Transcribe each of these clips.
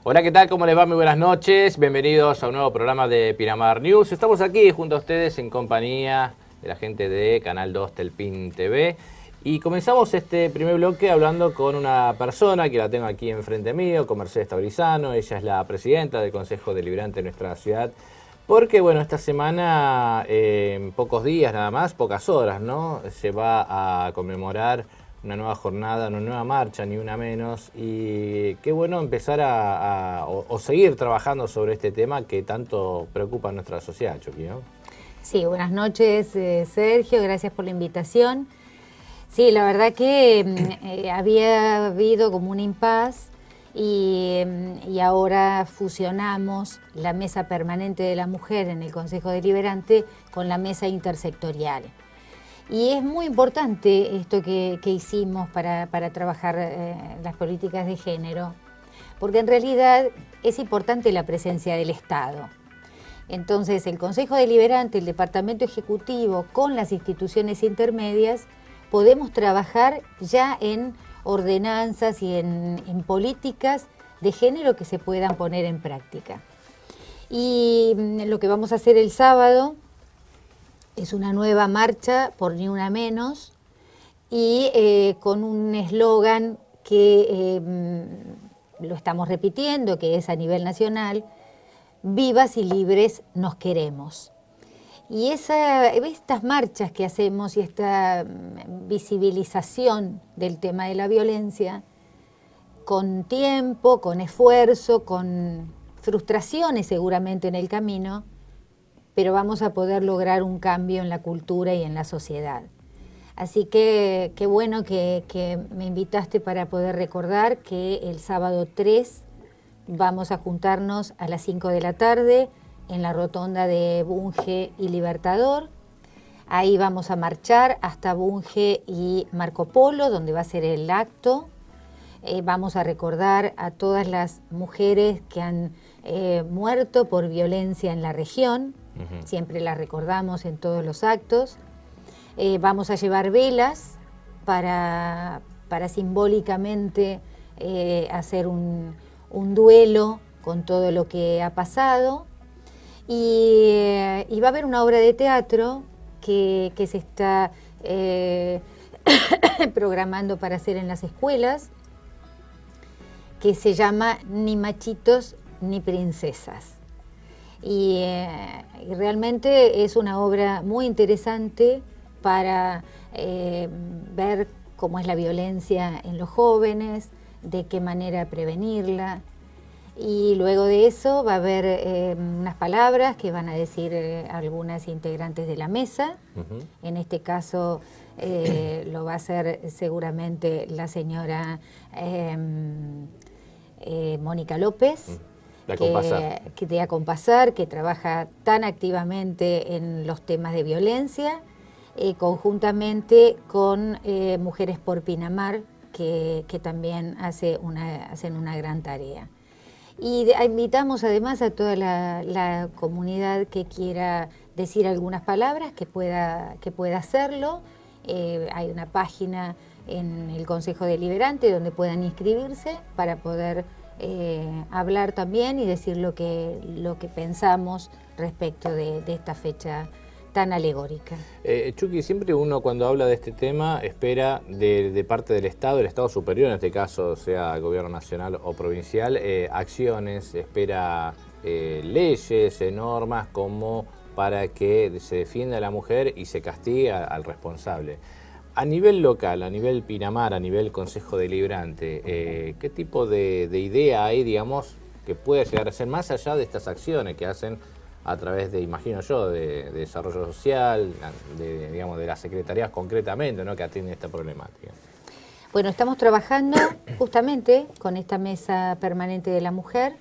Hola, ¿qué tal? ¿Cómo les va? Muy buenas noches. Bienvenidos a un nuevo programa de Pinamar News. Estamos aquí junto a ustedes en compañía de la gente de Canal 2 Telpin TV. Y comenzamos este primer bloque hablando con una persona que la tengo aquí enfrente mío, con Mercedes Tablizano. Ella es la presidenta del Consejo Deliberante de nuestra ciudad. Porque, bueno, esta semana, en pocos días nada más, pocas horas, ¿no? Se va a conmemorar una nueva jornada, una nueva marcha, ni una menos. Y qué bueno empezar o seguir trabajando sobre este tema que tanto preocupa a nuestra sociedad, Chucky, ¿no? Sí, buenas noches, Sergio, gracias por la invitación. Sí, la verdad que había habido como un impas y ahora fusionamos la Mesa Permanente de la Mujer en el Consejo Deliberante con la Mesa Intersectorial. Y es muy importante esto que hicimos para trabajar las políticas de género, porque en realidad es importante la presencia del Estado. Entonces, el Consejo Deliberante, el Departamento Ejecutivo, con las instituciones intermedias, podemos trabajar ya en ordenanzas y en políticas de género que se puedan poner en práctica. Y lo que vamos a hacer el sábado es una nueva marcha por Ni Una Menos y con un eslogan que lo estamos repitiendo, que es a nivel nacional: vivas y libres nos queremos. Y estas marchas que hacemos y esta visibilización del tema de la violencia, con tiempo, con esfuerzo, con frustraciones seguramente en el camino, pero vamos a poder lograr un cambio en la cultura y en la sociedad. Así que qué bueno que me invitaste para poder recordar que el sábado 3 vamos a juntarnos a las 5 de la tarde en la rotonda de Bunge y Libertador. Ahí vamos a marchar hasta Bunge y Marco Polo, donde va a ser el acto. Vamos a recordar a todas las mujeres que han muerto por violencia en la región. Siempre las recordamos en todos los actos. Vamos a llevar velas para simbólicamente hacer un duelo con todo lo que ha pasado. Y va a haber una obra de teatro que se está programando para hacer en las escuelas, que se llama Ni machitos ni princesas. Y realmente es una obra muy interesante para ver cómo es la violencia en los jóvenes, de qué manera prevenirla. Y luego de eso va a haber unas palabras que van a decir algunas integrantes de la mesa. En este caso lo va a hacer seguramente la señora Mónica López, de Acompasar, que trabaja tan activamente en los temas de violencia, conjuntamente con Mujeres por Pinamar, que también hacen una gran tarea. Y invitamos además a toda la comunidad que quiera decir algunas palabras, que pueda hacerlo. Hay una página en el Consejo Deliberante donde puedan inscribirse para poder hablar también y decir lo que pensamos respecto de esta fecha tan alegórica. Chucky, siempre uno cuando habla de este tema espera de parte del Estado, el Estado superior en este caso, sea gobierno nacional o provincial, acciones, espera leyes, normas como para que se defienda a la mujer y se castigue al responsable. A nivel local, a nivel Pinamar, a nivel Consejo Deliberante, ¿qué tipo de idea hay, digamos, que puede llegar a ser más allá de estas acciones que hacen a través de, imagino yo, de desarrollo social, digamos, de las secretarías concretamente, ¿no?, que atienden esta problemática? Bueno, estamos trabajando justamente con esta Mesa Permanente de la Mujer,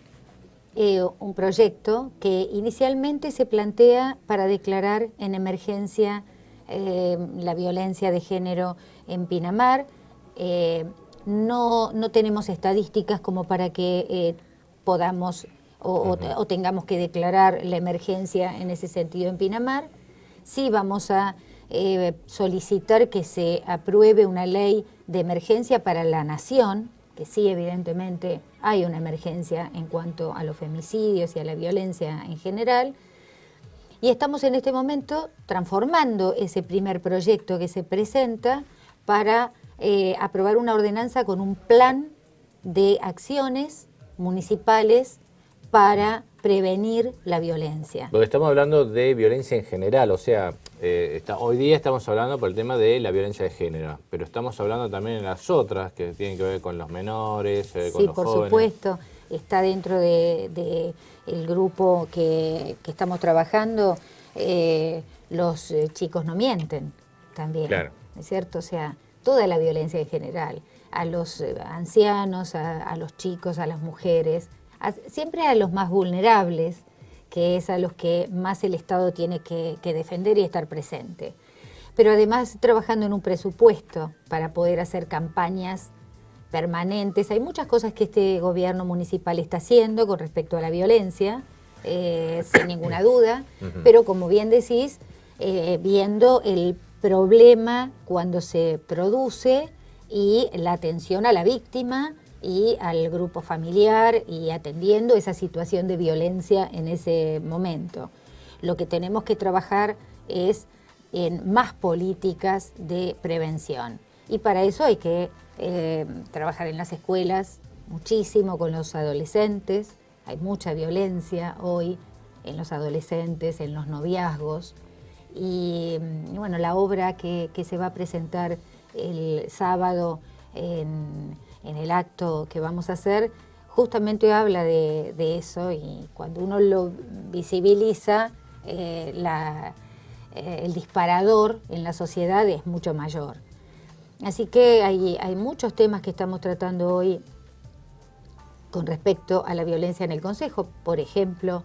un proyecto que inicialmente se plantea para declarar en emergencia la violencia de género en Pinamar. No tenemos estadísticas como para que podamos o tengamos que declarar la emergencia en ese sentido en Pinamar. Sí vamos a solicitar que se apruebe una ley de emergencia para la nación, que sí, evidentemente hay una emergencia en cuanto a los femicidios y a la violencia en general. Y estamos en este momento transformando ese primer proyecto que se presenta para aprobar una ordenanza con un plan de acciones municipales para prevenir la violencia. Porque estamos hablando de violencia en general, o sea, hoy día estamos hablando por el tema de la violencia de género, pero estamos hablando también de las otras que tienen que ver con los menores, con los jóvenes. Sí, por supuesto, está dentro de el grupo que estamos trabajando, los chicos no mienten también, claro. ¿Es cierto? O sea, toda la violencia en general, a los ancianos, a los chicos, a las mujeres, siempre a los más vulnerables, que es a los que más el Estado tiene que defender y estar presente. Pero además trabajando en un presupuesto para poder hacer campañas permanentes. Hay muchas cosas que este gobierno municipal está haciendo con respecto a la violencia, sin ninguna duda, pero como bien decís, viendo el problema cuando se produce y la atención a la víctima y al grupo familiar y atendiendo esa situación de violencia en ese momento. Lo que tenemos que trabajar es en más políticas de prevención y para eso hay que trabajar en las escuelas muchísimo con los adolescentes. Hay mucha violencia hoy en los adolescentes, en los noviazgos y bueno, la obra que se va a presentar el sábado en el acto que vamos a hacer, justamente habla de eso y cuando uno lo visibiliza, el disparador en la sociedad es mucho mayor. Así que hay muchos temas que estamos tratando hoy con respecto a la violencia en el Concejo. Por ejemplo,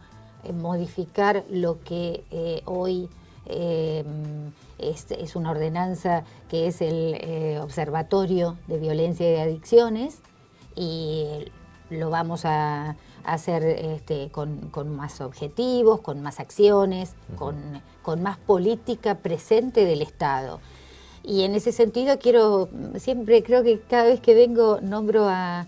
modificar lo que hoy es una ordenanza que es el Observatorio de Violencia y Adicciones y lo vamos a hacer con más objetivos, con más acciones, con más política presente del Estado. Y en ese sentido siempre creo que cada vez que vengo nombro a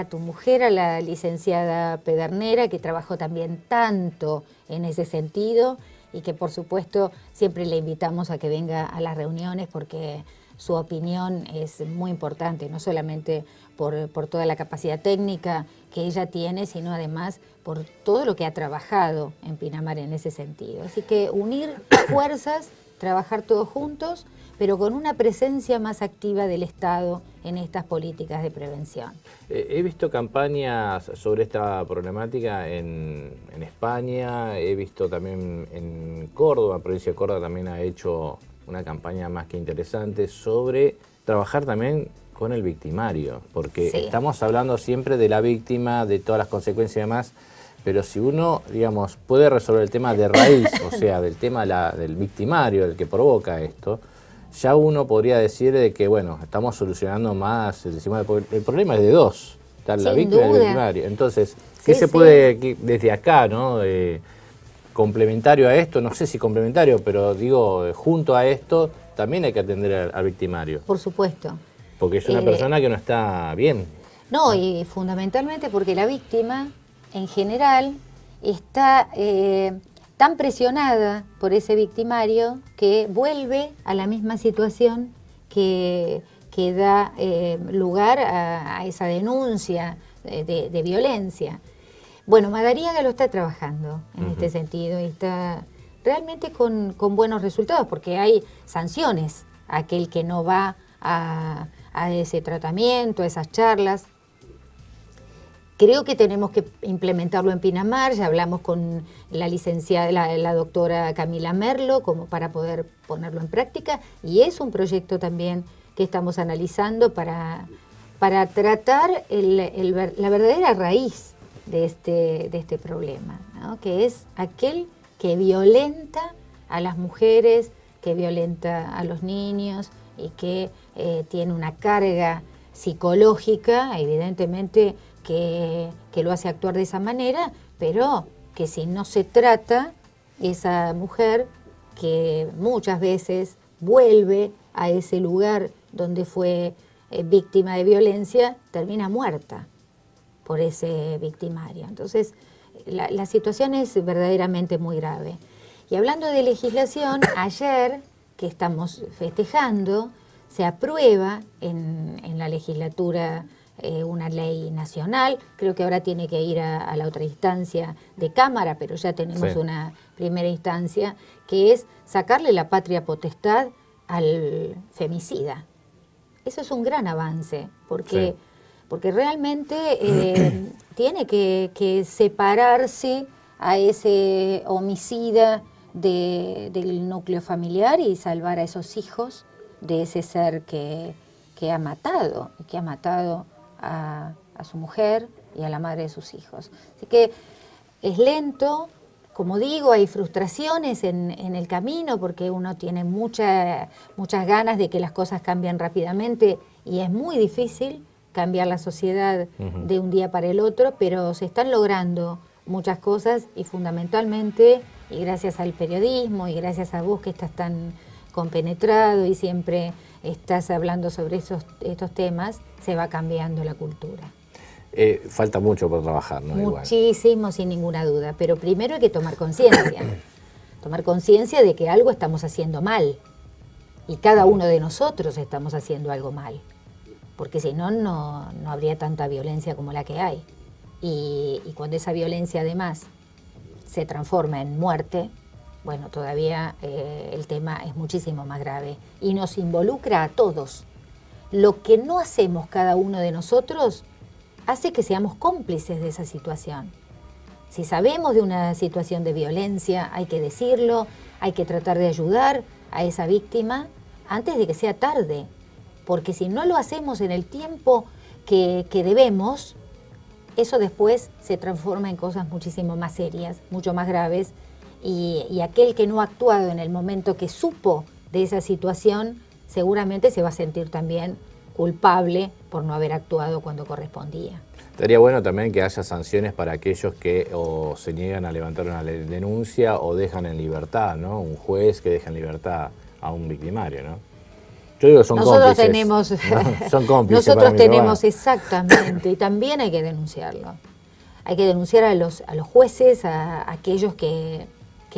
tu mujer, a la licenciada Pedernera, que trabajó también tanto en ese sentido y que por supuesto siempre le invitamos a que venga a las reuniones porque su opinión es muy importante, no solamente por toda la capacidad técnica que ella tiene, sino además por todo lo que ha trabajado en Pinamar en ese sentido. Así que unir fuerzas, trabajar todos juntos, pero con una presencia más activa del Estado en estas políticas de prevención. He visto campañas sobre esta problemática en España, he visto también en Córdoba, provincia de Córdoba también ha hecho una campaña más que interesante sobre trabajar también con el victimario, porque sí, estamos hablando siempre de la víctima, de todas las consecuencias y demás, pero si uno, digamos, puede resolver el tema de raíz, o sea, del tema del victimario, el que provoca esto, ya uno podría decir de que, bueno, estamos solucionando más, el problema es de dos, está la víctima y el victimario. Entonces, ¿qué se puede desde acá, ¿no? Complementario a esto, no sé si complementario, pero digo, junto a esto, también hay que atender al victimario. Por supuesto. Porque es una persona que no está bien. No, y fundamentalmente porque la víctima, en general, está tan presionada por ese victimario que vuelve a la misma situación que da lugar a esa denuncia de violencia. Bueno, Madariaga lo está trabajando en este sentido y está realmente con buenos resultados porque hay sanciones a aquel que no va a ese tratamiento, a esas charlas. Creo que tenemos que implementarlo en Pinamar, ya hablamos con la licenciada, la doctora Camila Merlo, como para poder ponerlo en práctica, y es un proyecto también que estamos analizando para tratar la verdadera raíz de este problema, ¿no? Que es aquel que violenta a las mujeres, que violenta a los niños y que tiene una carga psicológica, evidentemente, que lo hace actuar de esa manera, pero que si no se trata, esa mujer que muchas veces vuelve a ese lugar donde fue víctima de violencia termina muerta por ese victimario. Entonces, la situación es verdaderamente muy grave. Y hablando de legislación, ayer, que estamos festejando, se aprueba en la legislatura una ley nacional. Creo que ahora tiene que ir a la otra instancia de Cámara, pero ya tenemos una primera instancia, que es sacarle la patria potestad al femicida. Eso es un gran avance, porque realmente tiene que separarse a ese homicida del núcleo familiar y salvar a esos hijos de ese ser que ha matado a su mujer y a la madre de sus hijos. Así que es lento, como digo, hay frustraciones en el camino porque uno tiene muchas ganas de que las cosas cambien rápidamente y es muy difícil cambiar la sociedad de un día para el otro, pero se están logrando muchas cosas y fundamentalmente, y gracias al periodismo y gracias a vos que estás tan compenetrado y siempre estás hablando sobre estos temas, se va cambiando la cultura. Falta mucho por trabajar, ¿no? Muchísimo, sin ninguna duda, pero primero hay que tomar conciencia. Tomar conciencia de que algo estamos haciendo mal y cada uno de nosotros estamos haciendo algo mal, porque si no, no habría tanta violencia como la que hay. Y cuando esa violencia además se transforma en muerte, bueno, todavía el tema es muchísimo más grave y nos involucra a todos. Lo que no hacemos cada uno de nosotros hace que seamos cómplices de esa situación. Si sabemos de una situación de violencia, hay que decirlo, hay que tratar de ayudar a esa víctima antes de que sea tarde, porque si no lo hacemos en el tiempo que debemos, eso después se transforma en cosas muchísimo más serias, mucho más graves, y aquel que no ha actuado en el momento que supo de esa situación, seguramente se va a sentir también culpable por no haber actuado cuando correspondía. Estaría bueno también que haya sanciones para aquellos que o se niegan a levantar una denuncia o dejan en libertad, ¿no? Un juez que deja en libertad a un victimario, ¿no? Yo digo, son nosotros cómplices. Tenemos, ¿no? Son cómplices. Nosotros tenemos, bueno. exactamente, y también hay que denunciarlo. Hay que denunciar a los jueces, a aquellos que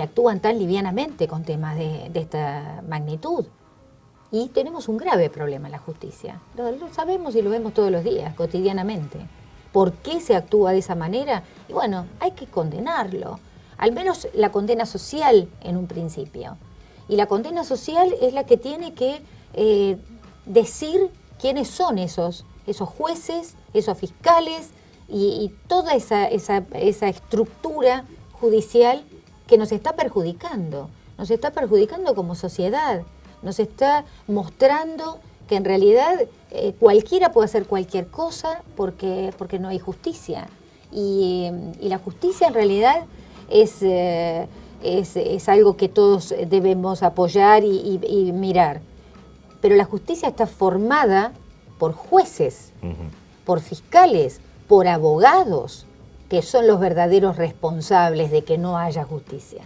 actúan tan livianamente con temas de esta magnitud. Y tenemos un grave problema en la justicia. Lo sabemos y lo vemos todos los días, cotidianamente. ¿Por qué se actúa de esa manera? Y bueno, hay que condenarlo. Al menos la condena social en un principio. Y la condena social es la que tiene que decir quiénes son esos jueces, esos fiscales y toda esa estructura judicial que nos está perjudicando. Nos está perjudicando como sociedad. Nos está mostrando que en realidad cualquiera puede hacer cualquier cosa porque no hay justicia. Y la justicia en realidad es algo que todos debemos apoyar y mirar. Pero la justicia está formada por jueces, por fiscales, por abogados, que son los verdaderos responsables de que no haya justicia.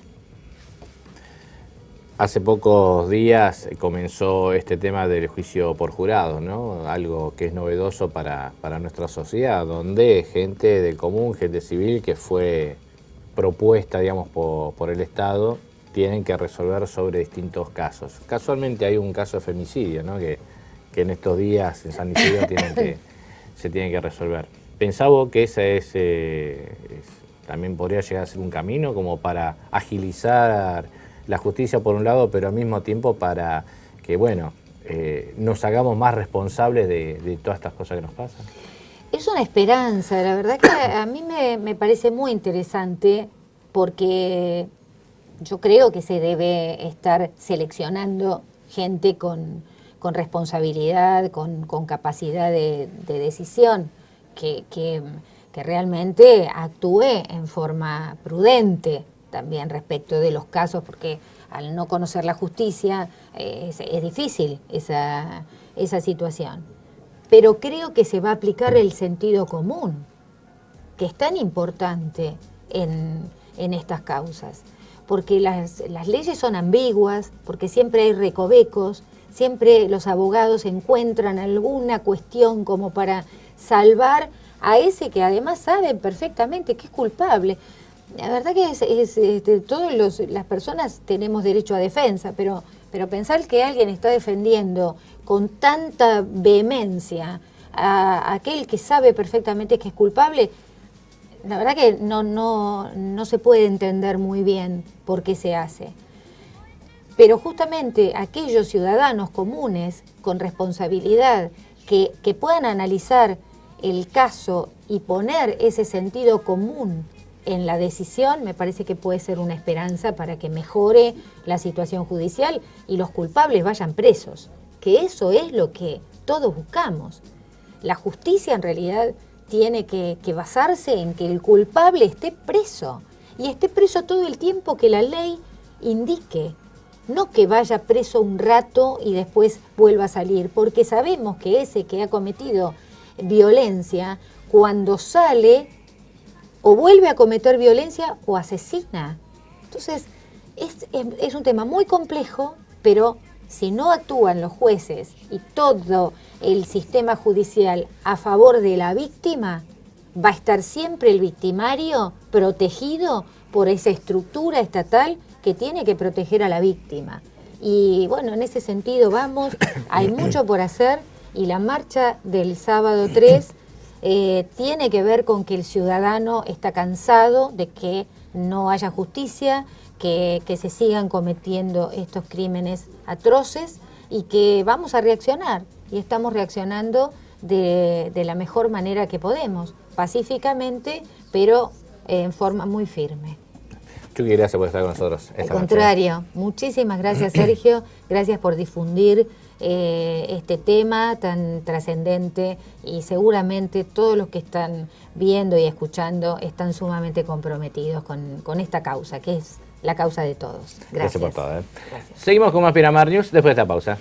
Hace pocos días comenzó este tema del juicio por jurado, ¿no? Algo que es novedoso para nuestra sociedad, donde gente del común, gente civil que fue propuesta, digamos, por el Estado, tienen que resolver sobre distintos casos. Casualmente hay un caso de femicidio, ¿no? que en estos días en San Isidro se tiene que resolver. Pensaba que ese también podría llegar a ser un camino como para agilizar la justicia por un lado, pero al mismo tiempo para que, bueno, nos hagamos más responsables de todas estas cosas que nos pasan. Es una esperanza, la verdad que a mí me parece muy interesante porque yo creo que se debe estar seleccionando gente con responsabilidad, con capacidad de decisión, que realmente actúe en forma prudente también respecto de los casos, porque al no conocer la justicia es difícil esa situación. Pero creo que se va a aplicar el sentido común, que es tan importante en estas causas, porque las leyes son ambiguas, porque siempre hay recovecos, siempre los abogados encuentran alguna cuestión como para salvar a ese que además sabe perfectamente que es culpable. La verdad que todas las personas tenemos derecho a defensa, pero pensar que alguien está defendiendo con tanta vehemencia a aquel que sabe perfectamente que es culpable, la verdad que no se puede entender muy bien por qué se hace. Pero justamente aquellos ciudadanos comunes con responsabilidad que puedan analizar el caso y poner ese sentido común en la decisión, me parece que puede ser una esperanza para que mejore la situación judicial y los culpables vayan presos, que eso es lo que todos buscamos. La justicia en realidad tiene que basarse en que el culpable esté preso, y esté preso todo el tiempo que la ley indique, no que vaya preso un rato y después vuelva a salir, porque sabemos que ese que ha cometido violencia, cuando sale, o vuelve a cometer violencia o asesina. Entonces, es un tema muy complejo, pero si no actúan los jueces y todo el sistema judicial a favor de la víctima, va a estar siempre el victimario protegido por esa estructura estatal que tiene que proteger a la víctima. Y bueno, en ese sentido vamos, hay mucho por hacer, y la marcha del sábado 3 tiene que ver con que el ciudadano está cansado de que no haya justicia, que se sigan cometiendo estos crímenes atroces, y que vamos a reaccionar, y estamos reaccionando de la mejor manera que podemos, pacíficamente, pero en forma muy firme. Chucky, gracias por estar con nosotros esta Al noche. contrario, muchísimas gracias, Sergio, gracias por difundir este tema tan trascendente, y seguramente todos los que están viendo y escuchando están sumamente comprometidos con esta causa, que es la causa de todos. Gracias. Gracias por todo. Gracias. Seguimos con más Pinamar News después de esta pausa.